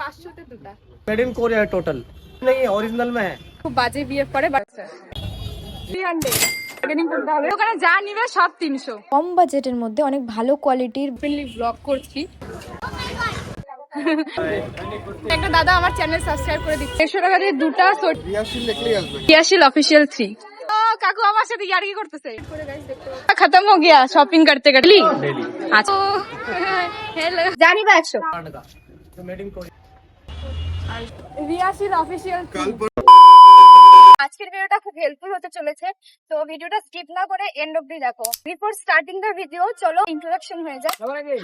500 তে দুটো made in Korea total नहीं ओरिजिनल में है খুব বাজে বিহেভ করে বাচ্চা 300 বার্গেনিং করতে হবে ওখানে যা নিবে সব 300 কম বাজেটের মধ্যে অনেক ভালো কোয়ালিটির ওপেনলি ব্লগ করছি একটা দাদা আমার চ্যানেল সাবস্ক্রাইব করে দিচ্ছে 150 টাকা দিয়ে দুটো रियाशिल लिखले আসবে रियाशिल ऑफिशियल 3 ओ काकू আমার সাথে ইয়ার্কি করতেছে खत्म हो गया शॉपिंग करते करते डेली अच्छा हेलो जानी बा 100 का तो मेड इन कोरिया रियाशिल ऑफिशियल আজকের ভিডিওটা খুব হেল্পফুল হতে চলেছে তো ভিডিওটা স্কিপ না করে এন্ড অবধি দেখো বিফোর স্টার্টিং দ্য ভিডিও চলো ইন্ট্রোডাকশন হয়ে যায়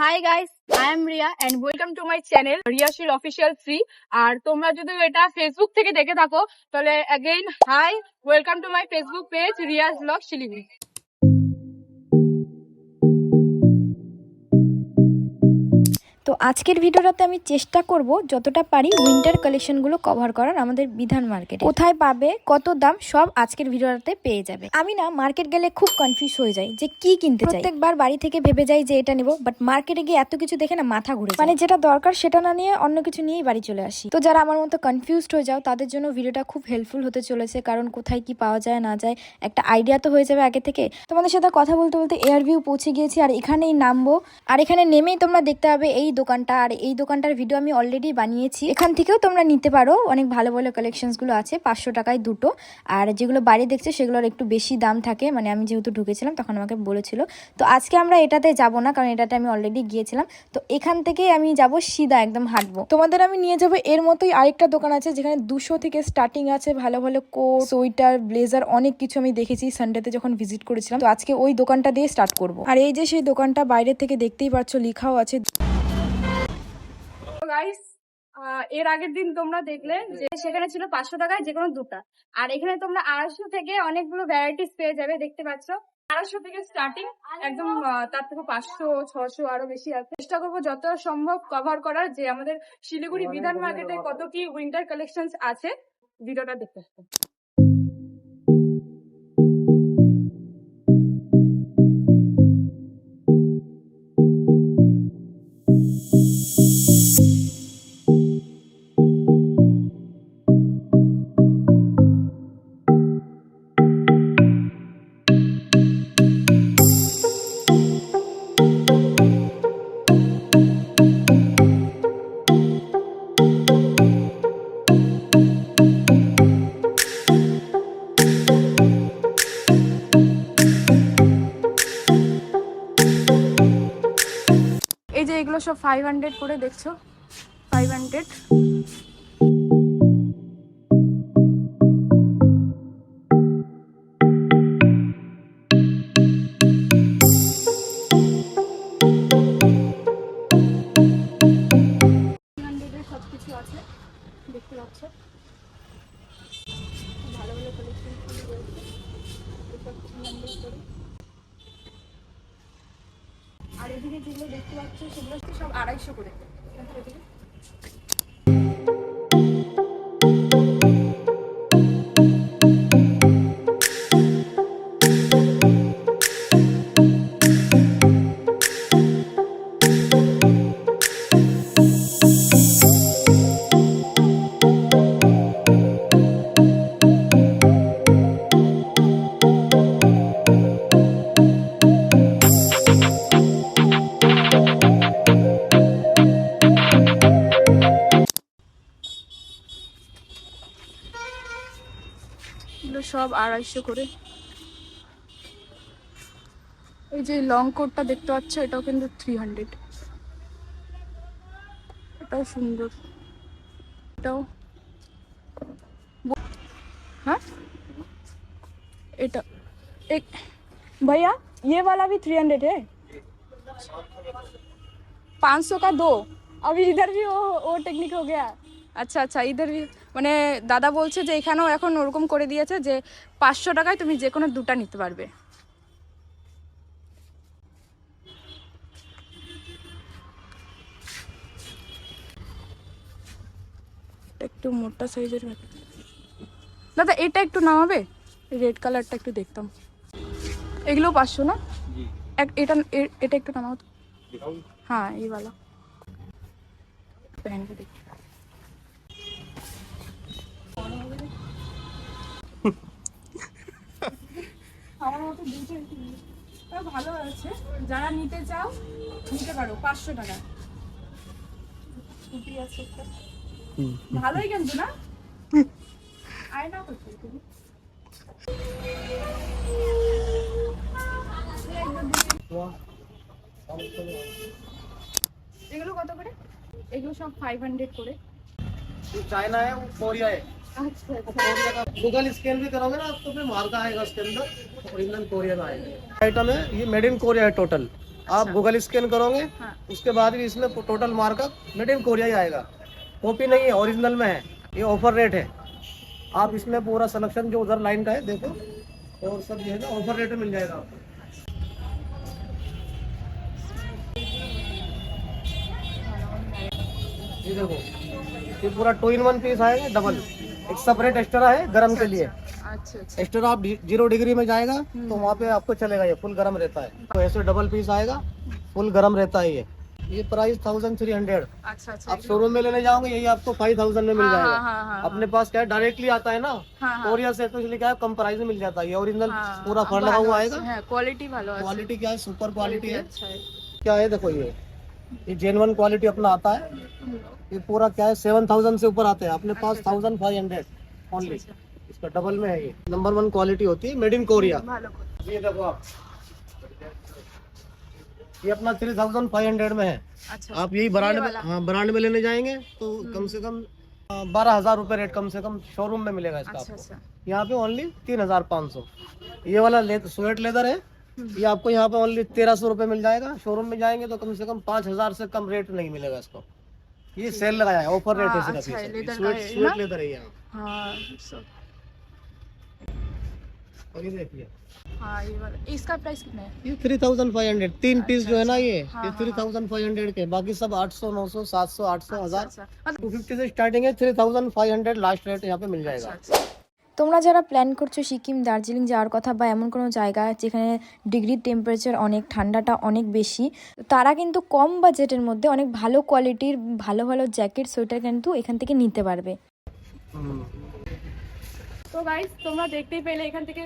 hi guys I am Riya and welcome to my channel Riyashil official 3 আর তোমরা যদি এটা ফেসবুক থেকে দেখে থাকো তাহলে again hi welcome to my Facebook page Riya's blog Siliguri তো আজকের ভিডিওটাতে আমি চেষ্টা করব যতটা পারি উইন্টার কালেকশনগুলো কভার করার আমাদের বিধান মার্কেটে কোথায় পাবে কত দাম সব আজকের ভিডিওটাতে পেয়ে যাবে আমি না মার্কেট গেলে খুব কনফিউজ হয়ে যাই যে কি কিনতে চাই প্রত্যেকবার বাড়ি থেকে ভেবে যাই যে এটা নিব বাট মার্কেটে গিয়ে এত কিছু দেখে না মাথা ঘুরে মানে যেটা দরকার সেটা না নিয়ে অন্য কিছু নিয়েই বাড়ি চলে আসি তো যারা আমার মতো কনফিউজড হয়ে যাও তাদের জন্য ভিডিওটা খুব হেল্পফুল হতে চলেছে কারণ কোথায় কি পাওয়া যায় না যায় একটা আইডিয়া তো হয়ে যাবে আগে থেকে তোমাদের সাথে কথা বলতে বলতে এয়ার ভিউ পৌঁছে গিয়েছি আর এখানেই নামবো আর এখানে নেমেই তোমরা দেখতে পাবে এই দোকানটা আর এই দোকানটার ভিডিও আমি অলরেডি বানিয়েছি এখান থেকেও তোমরা নিতে পারো অনেক ভালো ভালো কালেকশনস গুলো আছে 500 টাকায় দুটো আর যেগুলো বাইরে দেখছে সেগুলোর একটু বেশি দাম থাকে মানে আমি যেহেতু ঢুকেছিলাম তখন আমাকে বলেছিল তো আজকে আমরা এটাতে যাব না কারণ এটাতে আমি অলরেডি গিয়েছিলাম তো এখান থেকে আমি যাব সিধা একদম হাঁটবো তোমাদের আমি নিয়ে যাব এর মতোই আরেকটা দোকান আছে যেখানে 200 থেকে স্টার্টিং আছে ভালো ভালো কোট সোয়েটার ব্লেজার অনেক কিছু আমি দেখেছি সানডেতে যখন ভিজিট করেছিলাম তো আজকে ওই দোকানটা দিয়ে স্টার্ট করব আর এই যে সেই দোকানটা বাইরে থেকে দেখতেই পাচ্ছ লেখাও আছে গাইস এর আগের দিন তোমরা দেখলে যে সেখানে ছিল 500 টাকায় যে কোনো দুটো আর এখানে তোমরা 250 থেকে অনেকগুলো ভ্যারাইটিস পেয়ে যাবে দেখতে পাচ্ছ 250 থেকে স্টার্টিং একদম তার থেকে 500 600 আরো বেশি আছে চেষ্টা করবো যত সম্ভব কভার করার যে আমাদের শিলিগুড়ি বিধান মার্কেটে কত কি উইন্টার কালেকশন আছে ভিডিওটা দেখতে থাকো এই যে এগুলো সব 500 করে দেখছো 500 সবকিছু আছে দেখতে পাচ্ছ ভালো ভালো কালেকশন রয়েছে এসব 300 করে আর এদিকে যেগুলো দেখতে পাচ্ছ সেগুলো সব 250 করে সব 250 করে এই যে লং কোটটা দেখতে পাচ্ছ এটাও কিন্তু 300 এটাও সুন্দর এটাও हाँ এটা एक भैया ये वाला भी 300 है 500 का दो अभी इधर भी वो टेक्निक हो गया আচ্ছা আচ্ছা इधर भी মানে দাদা বলছে যে এখানেও এখন ওরকম করে দিয়েছে যে 500 টাকায় তুমি যে কোনো দুটো নিতে পারবে একটু মোটা সাইজের দাদা এটা একটু নামাবে রেড কালারটা একটু দেখতাম এগুলো 500 না এটা এটা একটু নামাও তো हाँ ये वाला पहन के देखिए ভালো আছে, যারা নিতে চাও নিতে পারো 500 টাকা। টুপি আছে একটা, ভালোই কিন্তু না আয়না করতে এগুলো কত করে? এগুলো সব 500 করে। ये चाइना है, वो कोरिया है। আচ্ছা कोरिया का गूगल स्कैन भी करोगे ना तो फिर मार्का आएगा उसके अंदर, ओरिजिनल कोरिया का आएगा। आइटम है ये, मेड इन कोरिया है टोटल। आप गूगल स्कैन करोगे हाँ। उसके बाद भी इसमें total markup made in Korea ही आएगा, कॉपी नहीं है, ओरिजिनल में है। ये ऑफर रेट है, आप इसमें पूरा सिलेक्शन जो उधर लाइन का है देखो, और सब ये है ना ऑफर रेट में मिल जाएगा आपको। ये देखो, ये पूरा 2 in 1 पीस आएगा डबल। एक सेपरेट एक्स्ट्रा है गरम के लिए, अच्छा अच्छा एक्स्ट्रा आप 0 डिग्री में जाएगा तो वहाँ पे आपको चलेगा, ये फुल गरम रहता है। तो ऐसे डबल पीस आएगा, फुल गरम रहता है ये प्राइस 1300। अच्छा अच्छा आप शोरूम में लेने जाओगे यही आपको 5000 में मिल जाएगा। हाँ, अपने पास क्या है, डायरेक्टली आता है ना कोरिया से, तो इसलिए क्या है कम प्राइस में मिल जाता है। ये ओरिजिनल पूरा फर लगा हुआ आएगा, क्वालिटी ভালো আছে, क्वालिटी क्या है, सुपर क्वालिटी है। अच्छा है। क्या है देखो, ये जेन्युइन क्वालिटी अपना आता है। ये पूरा क्या है 7000 से ऊपर आते हैं, अपने पास 1500 ओनली। इसका डबल में है, ये नंबर 1 क्वालिटी होती है, मेड इन कोरिया। ভালো করে। ये देखो आप, ये अपना 3500 में है। अच्छा आप यही ब्रांड में, हाँ ब्रांड में लेने जाएंगे तो कम से कम 12000 रुपए रेट कम से कम शोरूम में मिलेगा इसका अच्छा आपको। अच्छा यहाँ पे ओनली 3500। ये वाला स्वेट लेदर है, ये आपको यहाँ पे ओनली 1300 रुपए मिल जाएगा। शोरूम में जाएंगे तो कम से कम 5000 से कम रेट नहीं मिलेगा इसको। ये सेल लगाया है, ऑफर रेट है सिर्फ। अच्छा है, लेदर का स्वेट है ना? स्वेट लेदर है यहाँ। हाँ सब और ये देखिए, हाँ ये वाला, इसका प्राइस कितना है? ये 3500। 3 पीस जो है ना ये हाँ, 3500 के, बाकी सब 800 900 700 800 1000 अच्छा मतलब 250 से स्टार्टिंग है। 3500 लास्ट रेट यहाँ पे मिल जाएगा। अच्छा তোমরা যারা প্ল্যান করছো সিকিম দার্জিলিং যাওয়ার কথা বা এমন কোনো জায়গা যেখানে ডিগ্রি টেম্পারেচার অনেক, ঠান্ডাটা অনেক বেশি, তারা কিন্তু কম বাজেটের মধ্যে অনেক ভালো কোয়ালিটির ভালো ভালো জ্যাকেট সোয়েটার কিন্তু এখান থেকে নিতে পারবে। তো গাইস তোমরা দেখতেই পেলে এখান থেকে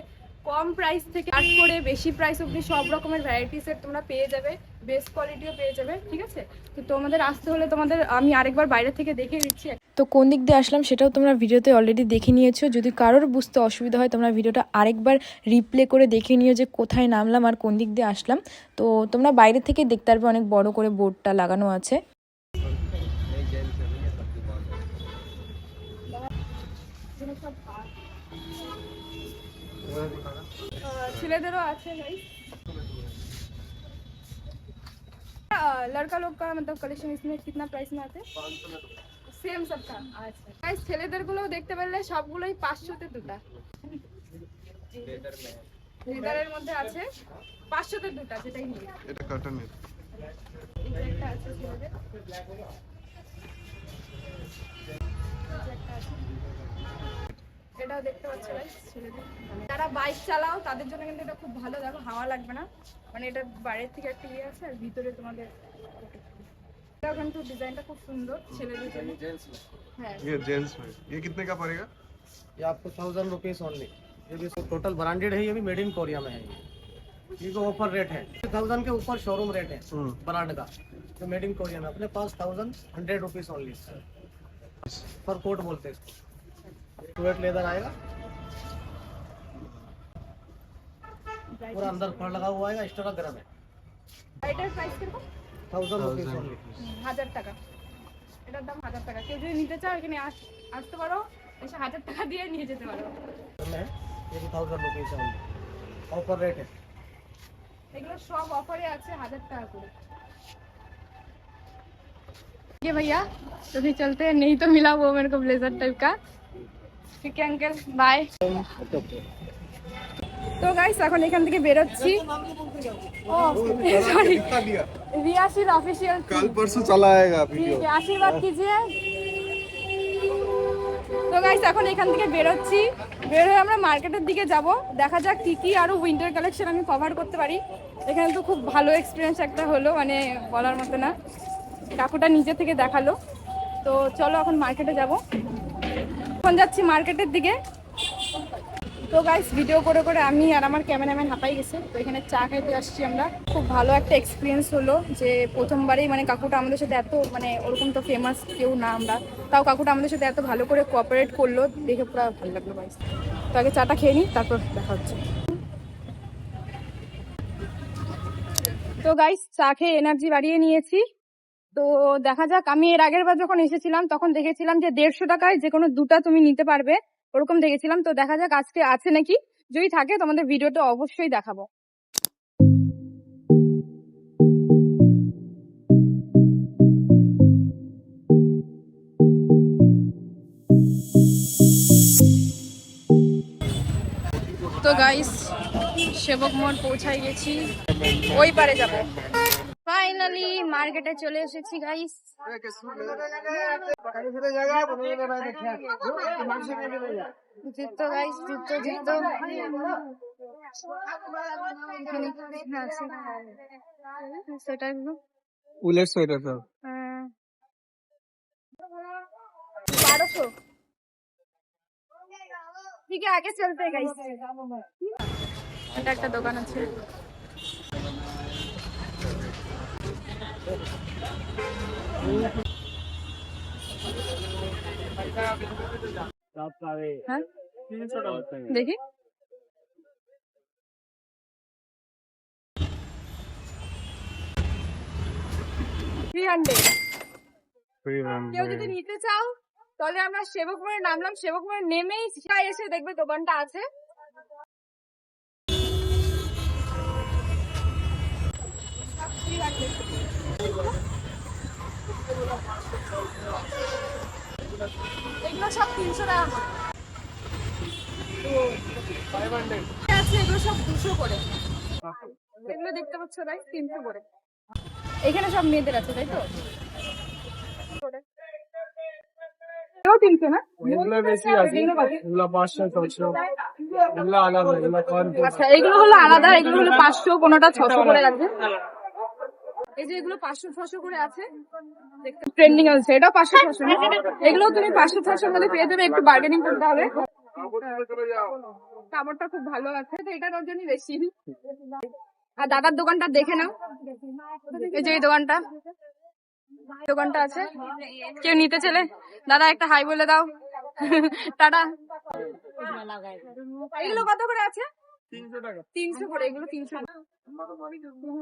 কম প্রাইস থেকে স্টার্ট করে বেশি প্রাইস অবধি সব রকমের ভ্যারাইটি সেট তোমরা পেয়ে যাবে, বেস্ট কোয়ালিটিও পেয়ে যাবে। ঠিক আছে, তো তোমাদের আসতে হলে তোমাদের আমি আরেকবার বাইরে থেকে দেখিয়ে দিচ্ছি। তো কোন দিক দিয়ে আসলাম সেটাও তোমরা ভিডিওতে অলরেডি দেখে নিয়েছো। যদি কারোর বুঝতে অসুবিধা হয় তোমরা ভিডিওটা আরেকবার রিপ্লে করে দেখে নিও যে কোথায় নামলাম আর কোন দিক দিয়ে আসলাম। তো তোমরা বাইরে থেকে দেখতে পারবে, অনেক বড় করে বোর্ডটা লাগানো আছে। ছেলেদেরও আছে गाइस, लड़का लोग का मतलब कलेक्शन इसमें कितना प्राइस में आते हैं? सेम सबका। अच्छा गाइस ছেলেদের গুলো দেখতে পেলে সবগুলোই 500 তে দুটো, লেদারের মধ্যে আছে 500 তে দুটো, সেটাই নিয়ে। এটা কটনের, একটা আছে ছেলেদের, এটাও দেখতে পাচ্ছ গাইস ছেলেদের। যারা বাইক চালাও তাদের জন্য কিন্তু এটা খুব ভালো, দেখো হাওয়া লাগবে না, মানে এটা বাইরের থেকে একটা ইয়ে আছে আর ভিতরে তোমাদের এটা কিন্তু ডিজাইনটা খুব সুন্দর ছেলেদের জন্য। হ্যাঁ ये जेंट्स में ये कितने का पड़ेगा? ये आपको 1000 रुपीज ओनली। ये भी टोटल ब्रांडेड है, ये भी मेड इन कोरिया में है। ये तो ऑफर रेट है, 1000 के ऊपर शोरूम रेट है ब्रांड का, तो मेड इन कोरिया में अपने पास 1100 रुपीज ओनली। पर कोट बोलते हैं इसको। स्वेट लेदर आएगा, पूरा अंदर फर लगा हुआ आएगा, एक्स्ट्रा गरम है। এটার প্রাইস কিরকম? 1000 रुपीज ओनली। 1000 টাকা, এটার দাম 1000 টাকা। কেউ যদি নিতে চাও এখানে আসতে পারো, এসে 1000 টাকা দিয়ে নিয়ে যেতে পারো। ये भी 1000 रुपीज ओनली, ऑफर रेट है। এগুলো সব অফারে আছে 1000 টাকা করে। ये भैया तो भी चलते हैं, नहीं तो मिला वो मेरे को ब्लेजर टाइप का। ठीक है अंकल, बाय। তো গাইস এখন এখান থেকে বের হচ্ছি। ও সরি, कितना दिया? রিয়াশির অফিশিয়াল। कल परसों चला आएगा ঠিক वीडियो। আছে, আশীর্বাদ কিজিয়ে। তো গাইস এখন এখান থেকে বের হচ্ছি, বের হয়ে আমরা মার্কেটের দিকে যাব, দেখা যাক কি কি আরো উইন্টার কালেকশন আমি কভার করতে পারি। এখানে তো খুব ভালো এক্সপিরিয়েন্স একটা হলো, মানে বলার মতো না, কাকুটা নিচে থেকে দেখালো। তো চলো এখন মার্কেটে যাব, এখন যাচ্ছি মার্কেটের দিকে। তো গাইস ভিডিও করে করে আমি আর আমার ক্যামেরাম্যান হাঁপাই গেছে। তো এখানে চা খাইতে আসছি আমরা। খুব ভালো একটা এক্সপিরিয়েন্স হলো যে প্রথমবারই মানে কাকুটা আমাদের সাথে এত মানে ওরকম তো ফেমাস কেউ না আমরা, তাও কাকুটা আমাদের সাথে এত ভালো করে কোঅপারেট করলো, দেখে পুরো ভালো লাগলো গাইস। তো আগে চাটা খেয়ে নিই, তারপর দেখা হচ্ছে। তো গাইস চা খেয়ে এনার্জি বাড়িয়ে নিয়েছি। তো দেখা যাক, আমি এর আগের বার যখন এসেছিলাম তখন দেখেছিলাম যে 150 টাকায় যে কোনো দুটা তুমি নিতে পারবে, ওরকম দেখেছিলাম। তো দেখা যাক আজকে আছে নাকি, যদি থাকে তোমাদের ভিডিওটা অবশ্যই দেখাবো। তো গাইস সেবক মোড় পৌঁছাই গেছি, ওই পারে যাব। ফাইনালি মার্কেটে চলে এসেছি গাইস। জুতো গাইস, জুতো জুতো সেটা उलेट स्वेटर था 1200। ঠিক আছে আগে চলতে গাইস। এটা একটা দোকান আছে। হ্যাঁ দেখি কেউ যদি নিতে চাও তাহলে আমরা সেবকপুরে নামলাম, সেবকপুরে নেমেই এসে দেখবে দোকানটা আছে। এগুলো সব 300 টাকা আছে, এগুলো সব 200 করে। এগুলো দেখতে পাচ্ছ ভাই 300 করে। এখানে সব মেয়েদের আছে তাই তো? 300 না? এগুলো বেশি আছে, এগুলো 500 600 এগুলো আলাদা, এগুলো আচ্ছা এগুলো হলো আলাদা, এগুলো হলো 500, কোনটা 600 করে আছে। এই যে এগুলো 500 600 করে আছে, ট্রেন্ডিং আছে। এটাও 500 600, এগুলো তুমি 500 600 মধ্যে পেয়ে যাবে, একটু বার্গেনিং করতে হবে। কাপড়টা খুব ভালো আছে, তো এটার ওজনই বেশি। আর দাদার দোকানটা দেখে নাও, এই যে এই দোকানটা আছে। কেউ নিতে চলে দাদা একটা হাই বলে দাও। টাটা। এগুলো কত করে আছে? 300 টাকা 300 করে, এগুলো 300।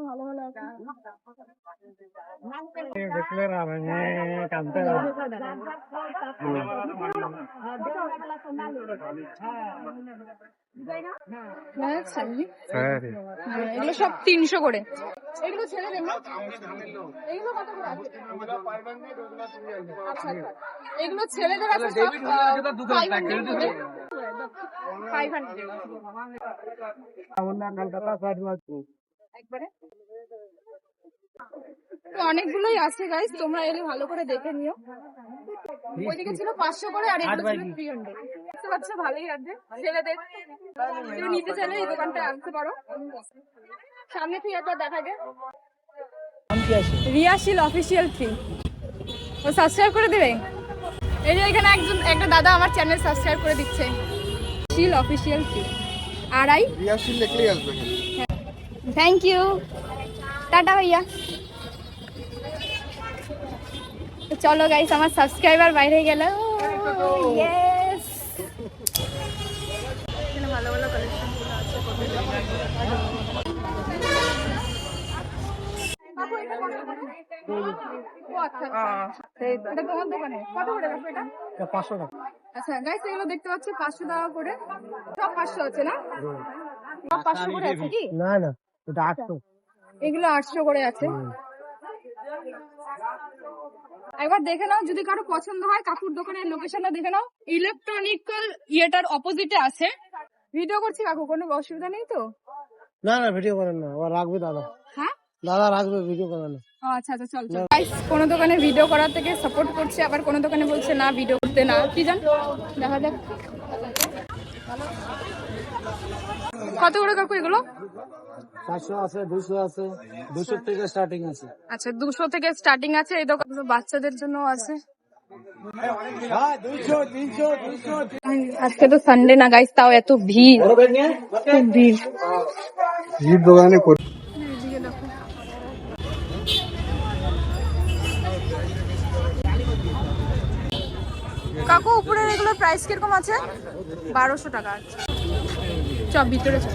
ভালো ভালো আছে। দেখলে কানতে এগুলো সব 300 করে। এগুলো ছেড়ে দেবো। এগুলো কত করে আছে? আচ্ছা আচ্ছা, এগুলো ছেলেদের আছে সব 500 একবারে। তো অনেকগুলোই আছে গাইস, তোমরা এলে ভালো করে দেখে নিও। ওইদিকে ছিল 500 করে আর এগুলো ছিল 300। দেখতে পাচ্ছ ভালোই আছে ছেলেদের। কেউ নিতে চাইলে এই দোকানটা আসতে পারো। সামনে থেকে একবার দেখাবে রিয়াশিল অফিসিয়াল 3, ও সাবস্ক্রাইব করে দিবে। এই যে এখানে একটা দাদা আমার চ্যানেল সাবস্ক্রাইব করে দিচ্ছে, শিল অফিসিয়াল 3 আড়াই। रियाशील लिखले আসবে থ্যাংক ইউ, টাটা ভাইয়া। তো চলো গাইস, আমার সাবস্ক্রাইবার বাইরে গেল। ইয়েস, এখানে ভালো ভালো কালেকশন গুলো আছে। বাবু এটা কত করে? ও আচ্ছা এটা তোমার দোকানে কত করে রাখো এটা? 500 টাকা। আচ্ছা গাইস, এগুলো দেখতে পাচ্ছ 500 টাকা করে, সব 500 আছে না? সব 500 করে আছে কি? না না, এটা 800। এগুলো 800 করে আছে। একবার দেখে নাও, যদি কারো পছন্দ হয় কাকুর দোকানের লোকেশনটা দেখে নাও। ইলেকট্রনিক্যাল ইয়েটার অপোজিটে আছে। ভিডিও করছি কাকু, কোনো অসুবিধা নেই তো? না না, ভিডিও করেন না, আবার রাখবে দাদা। হ্যাঁ দাদা রাখবে, ভিডিও করেন না। আচ্ছা আচ্ছা, চল চল। গাইস, কোনো দোকানে ভিডিও করার থেকে সাপোর্ট করছে, আবার কোনো দোকানে বলছে না ভিডিও করতে না, কি জান দেখা যাক। কত করে কাকু এগুলো? 500 আছে, 200 আছে, 200 থেকে স্টার্টিং আছে। আচ্ছা 200 থেকে স্টার্টিং আছে। এই দোকান বাচ্চাদের জন্য আছে। আজকে তো সানডে না গাইস, তাও এত ভিড়, খুব ভিড়। ये दुकानें को এদিকে দেখো। কাকু উপরের এগুলোর প্রাইস কিরকম আছে? 1200 টাকা আছে। চল ভিতরে চল।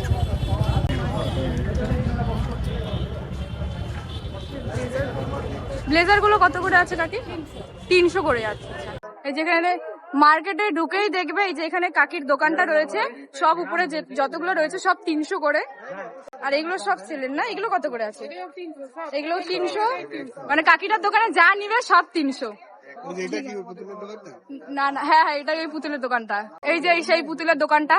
ব্লেজার গুলো কত করে আছে কাকি? 300 করে আছে। এই যেখানে মার্কেটে ঢুকেই দেখবে এই যে এখানে কাকির দোকানটা রয়েছে, সব উপরে যতগুলো রয়েছে সব 300 করে। আর এগুলো সব সেলের না, এগুলো কত করে আছে? এগুলো 300, মানে কাকিটার দোকানে যা নিবে সব 300। না না, হ্যাঁ হ্যাঁ, এটাই ওই পুতুলের দোকানটা। এই যে সেই পুতুলের দোকানটা,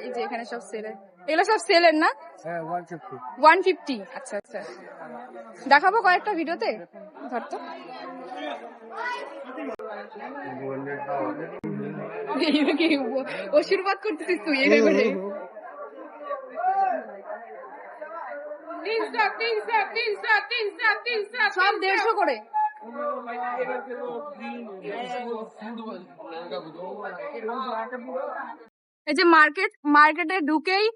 এই যে এখানে সব সেলের, এগুলো সব সেলের না? 150। আচ্ছা আচ্ছা, দেখাবো কয়েকটা ভিডিওতে, ধরতো। ও শুরুয়াত করতেছিস তুই এবারে। 300 সব 150 করে। এই যে মার্কেটে ঢুকেই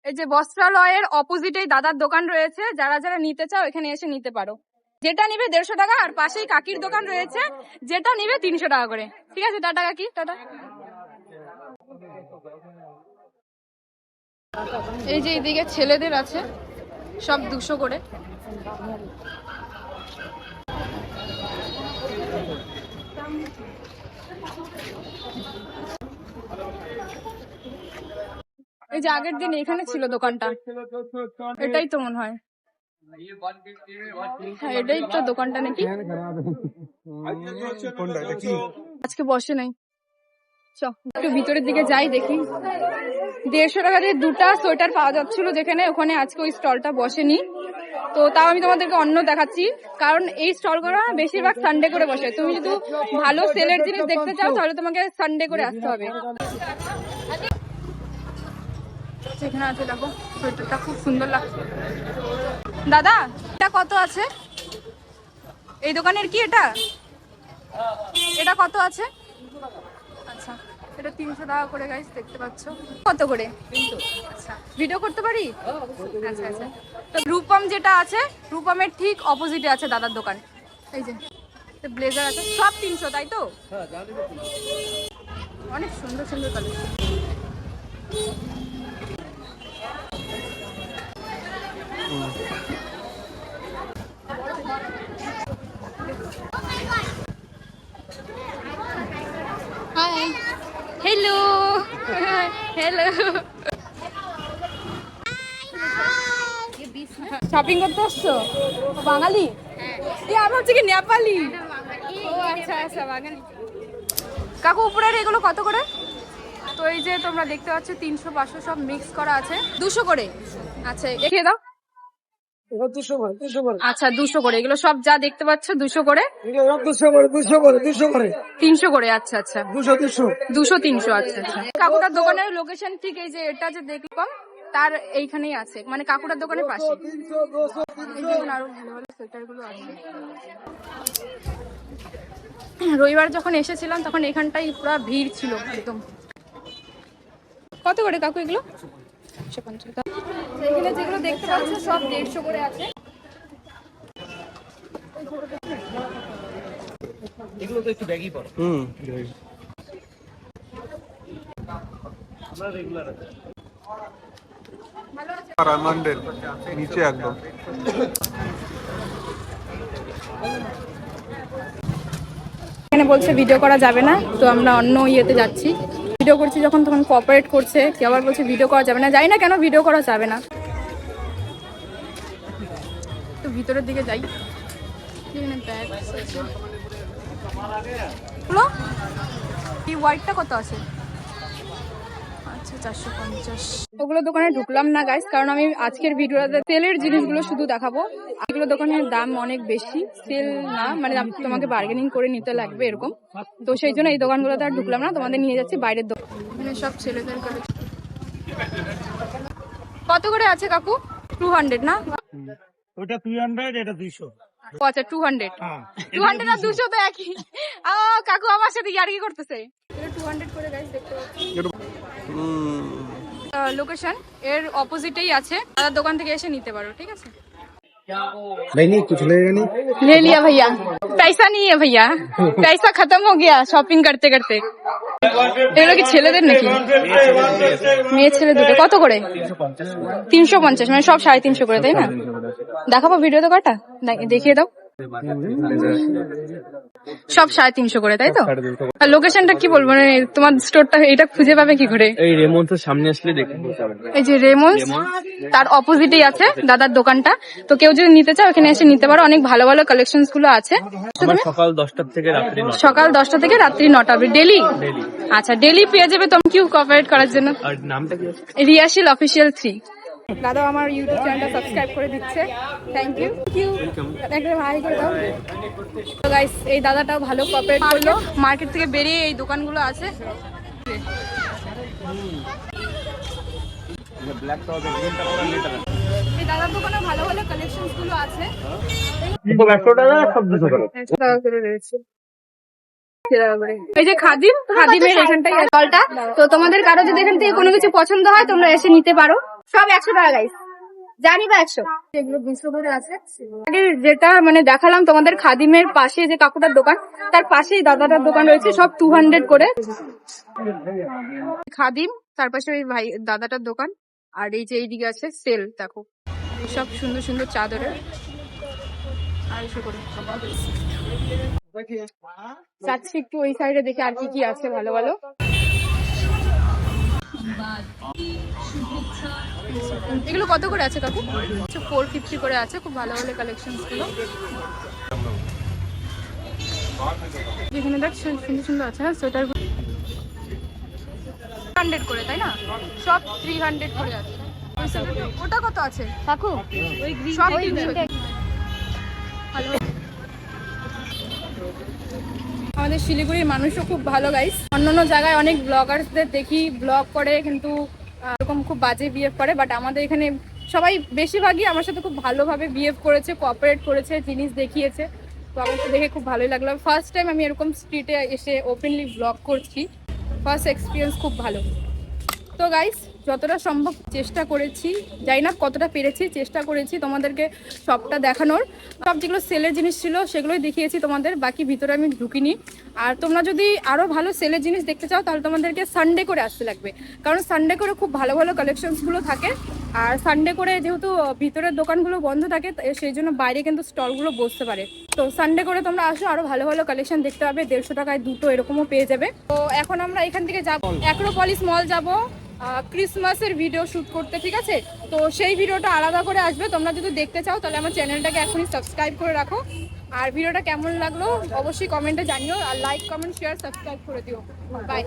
এই যে বস্ত্রালয়ের অপোজিটেই দাদার দোকান রয়েছে, যারা যারা নিতে চাও এখানে এসে নিতে পারো। যেটা নিবে 150 টাকা, আর পাশেই কাকির দোকান রয়েছে, যেটা নিবে 300 টাকা করে। ঠিক আছে, টাটা কাকি, টাটা। এই যে এইদিকে ছেলেদের আছে সব 200 করে। এই যে আগের দিন এখানে ছিল দোকানটা, এটাই তো মনে হয়, হ্যাঁ এটাই তো দোকানটা নাকি। আজকে বসে নাই, চ একটু ভিতরের দিকে যাই, দেখি। 150 টাকা দিয়ে 2টা সোয়েটার পাওয়া যাচ্ছিল যেখানে, ওখানে আজকে ওই স্টলটা বসেনি। তো তাও আমি তোমাদেরকে অন্য দেখাচ্ছি, কারণ এই স্টলগুলো বেশিরভাগ সানডে করে বসে। তুমি যদি ভালো সেলের জিনিস দেখতে চাও তাহলে তোমাকে সানডে করে আসতে হবে। এখানে আছে, দেখো সোয়েটারটা খুব সুন্দর লাগছে। দাদা এটা কত আছে? এই দোকানের কি এটা? এটা কত আছে? আচ্ছা, এটা 300 টাকা করে গাইস, দেখতে পাচ্ছ। কত করে? আচ্ছা, ভিডিও করতে পারি? আচ্ছা আচ্ছা। তো রূপম যেটা আছে, রূপমের ঠিক অপোজিটে আছে দাদার দোকান। এই যে ব্লেজার আছে, সব 300, তাই তো? অনেক সুন্দর সুন্দর collection. Hi, hello hello, shopping করতে আসছো? বাঙালি? আমার হচ্ছে কি নেপালি। ও আচ্ছা আচ্ছা, বাঙালি। কাকু উপরের এগুলো কত করে? তো এই যে তোমরা দেখতে পাচ্ছ 300 500 সব মিক্স করা আছে, 200 করে। আচ্ছা দেখিয়ে দাও। আচ্ছা 200 করে, এগুলো সব যা দেখতে পাচ্ছ 200 করে। 300 করে, আচ্ছা আচ্ছা, 200 300, আচ্ছা আচ্ছা। কাকুটার দোকানের লোকেশন ঠিক এই যে এটা যে দেখলাম তার এইখানেই আছে, মানে কাকুটার দোকানের পাশে। আরো ভালো ভালো সোয়েটার গুলো আছে। রবিবার যখন এসেছিলাম তখন এখানটাই পুরো ভিড় ছিল একদম। কত করে কাকু এগুলো? 150 টাকা। এখানে যেগুলো দেখতে পাচ্ছ সব 150 করে আছে। এগুলো তো একটু ব্যাগই পড়ে। আমরা রেগুলার আছে। রামান্ডেল নিচে একদম। এখানে বলছে ভিডিও করা যাবে না, তো আমরা অন্য ইয়েতে যাচ্ছি। ভিডিও করছি যখন তখন কোঅপারেট করছে, কেউ আবার বলছে ভিডিও করা যাবে না। জানি না কেন ভিডিও করা যাবে না। তো ভিতরের দিকে যাই। এখানে ব্যাগ আছে। হলো এই হোয়াইটটা কত আছে? আচ্ছা 450। ওগুলো দোকানে ঢুকলাম না গাইস, কারণ আমি আজকের ভিডিওতে সেলের জিনিসগুলো শুধু দেখাবো। এগুলো দোকানের দাম অনেক বেশি, সেল না, মানে তোমাকে বার্গেনিং করে নিতে লাগবে এরকম। তো সেই জন্য এই দোকানগুলোতে আর ঢুকলাম না, তোমাদের নিয়ে যাচ্ছি বাইরের দোকান। এখানে সব ছেলেদের কালেকশন। কত করে আছে কাকু? 200 না? ওটা 300, এটা 200। ও আচ্ছা 200 200 আর 200 তো একই। কাকু আমার সাথে ইয়ার্কি করতেছে। 200 করে গাইস দেখতে পাচ্ছি। লোকেশন এর অপোজিটেই আছে, দাদার দোকান থেকে এসে নিতে পারো, ঠিক আছে। नहीं कुछ लगेगा नहीं। ले लिया भैया, पैसा नहीं है भैया, पैसा खत्म हो गया शॉपिंग करते करते। এগুলো কি ছেলেদের নাকি? মেয়ে ছেলে দুটো কত করে? 350, মানে সব 350 করে, তাই না? দেখাবো ভিডিওতে কটা দেখিয়ে দাও। সব 350 করে, তাই তো? আর লোকেশনটা কি বলবো, মানে তোমার স্টোরটা এটা খুঁজে পাবে কি করে? এই রেমন্ডসের সামনে আসলে দেখতে পাবেন। এই যে রেমন্ডস, তার অপোজিটেই আছে দাদার দোকানটা। তো কেউ যদি নিতে চাও এখানে এসে নিতে পারো, অনেক ভালো ভালো কালেকশনস গুলো আছে। আমার সকাল 10টা থেকে রাত্রি 9টা। সকাল 10টা থেকে রাত্রি 9টা অবধি ডেলি? আচ্ছা, ডেলি পেয়ে যাবে। তুমি কি কোঅপারেট করার জন্য? আর নামটা কি আছে? রিয়াশিল অফিসিয়াল 3। দাদা আমার ইউটিউব চ্যানেলটা সাবস্ক্রাইব করে দিচ্ছে, থ্যাংক ইউ। একদম হাই করে দাও। তো গাইস এই দাদাটাও ভালো কোঅপারেট করলো। মার্কেট থেকে বেরিয়ে এই দোকানগুলো আছে। এই দাদার দোকানে ভালো ভালো কালেকশনস গুলো আছে। 100 টাকা সব 200 টাকা। 100 টাকা করে রয়েছে। এই যে খাদিমের এখানটাই স্টলটা। তো তোমাদের কারো যদি এখান থেকে কোনো কিছু পছন্দ হয় তোমরা এসে নিতে পারো। সব 100 টাকা গাইস, জানি বা 100। এগুলো 200 করে আছে। আগে যেটা মানে দেখালাম তোমাদের খাদিমের পাশে যে কাকুটার দোকান, তার পাশেই দাদাটার দোকান রয়েছে, সব 200 করে। খাদিম, তার পাশে ওই ভাই দাদাটার দোকান, আর এই যে এইদিকে আছে সেল, দেখো সব সুন্দর সুন্দর চাদরের 250 করে। যাচ্ছি একটু ওই সাইডে দেখি আর কি কি আছে ভালো ভালো। এগুলো কত করে আছে কাকু? 450 করে আছে, খুব ভালো ভালো কালেকশন গুলো। এখানে দেখ সুন্দর সুন্দর আছে, হ্যাঁ সোয়েটার 100 করে, তাই না? সব 300 করে আছে। ওটা কত আছে কাকু? সব 300। ভালো। আমাদের শিলিগুড়ির মানুষও খুব ভালো গাইস। অন্যান্য জায়গায় অনেক ব্লগার্সদের দেখি ব্লগ করে কিন্তু এরকম খুব বাজে বিহেভ করে, বাট আমাদের এখানে সবাই বেশিরভাগই আমার সাথে খুব ভালোভাবে বিহেভ করেছে, কোঅপারেট করেছে, জিনিস দেখিয়েছে। তো আমার তো দেখে খুব ভালোই লাগলো। ফার্স্ট টাইম আমি এরকম স্ট্রিটে এসে ওপেনলি ব্লগ করছি, ফার্স্ট এক্সপিরিয়েন্স খুব ভালো। তো গাইস যতটা সম্ভব চেষ্টা করেছি, জানি না কতটা পেরেছি, চেষ্টা করেছি তোমাদেরকে সবটা দেখানোর। সব যেগুলো সেলের জিনিস ছিল সেগুলোই দেখিয়েছি তোমাদের, বাকি ভিতরে আমি ঢুকিনি। আর তোমরা যদি আরও ভালো সেলের জিনিস দেখতে চাও তাহলে তোমাদেরকে সানডে করে আসতে লাগবে, কারণ সানডে করে খুব ভালো ভালো কালেকশনসগুলো থাকে। আর সানডে করে যেহেতু ভিতরের দোকানগুলো বন্ধ থাকে সেই জন্য বাইরে কিন্তু স্টলগুলো বসতে পারে। তো সানডে করে তোমরা আসো, আরও ভালো ভালো কালেকশন দেখতে পাবে। 150 টাকায় দুটো এরকমও পেয়ে যাবে। তো এখন আমরা এখান থেকে যাবো অ্যাক্রোপলিস মল যাবো ক্রিসমাসের ভিডিও শুট করতে, ঠিক আছে? তো সেই ভিডিওটা আলাদা করে আসবে, তোমরা যদি দেখতে চাও তাহলে আমার চ্যানেলটাকে এখনই সাবস্ক্রাইব করে রাখো। আর ভিডিওটা কেমন লাগলো অবশ্যই কমেন্টে জানিও, আর লাইক কমেন্ট শেয়ার সাবস্ক্রাইব করে দিও। বাই।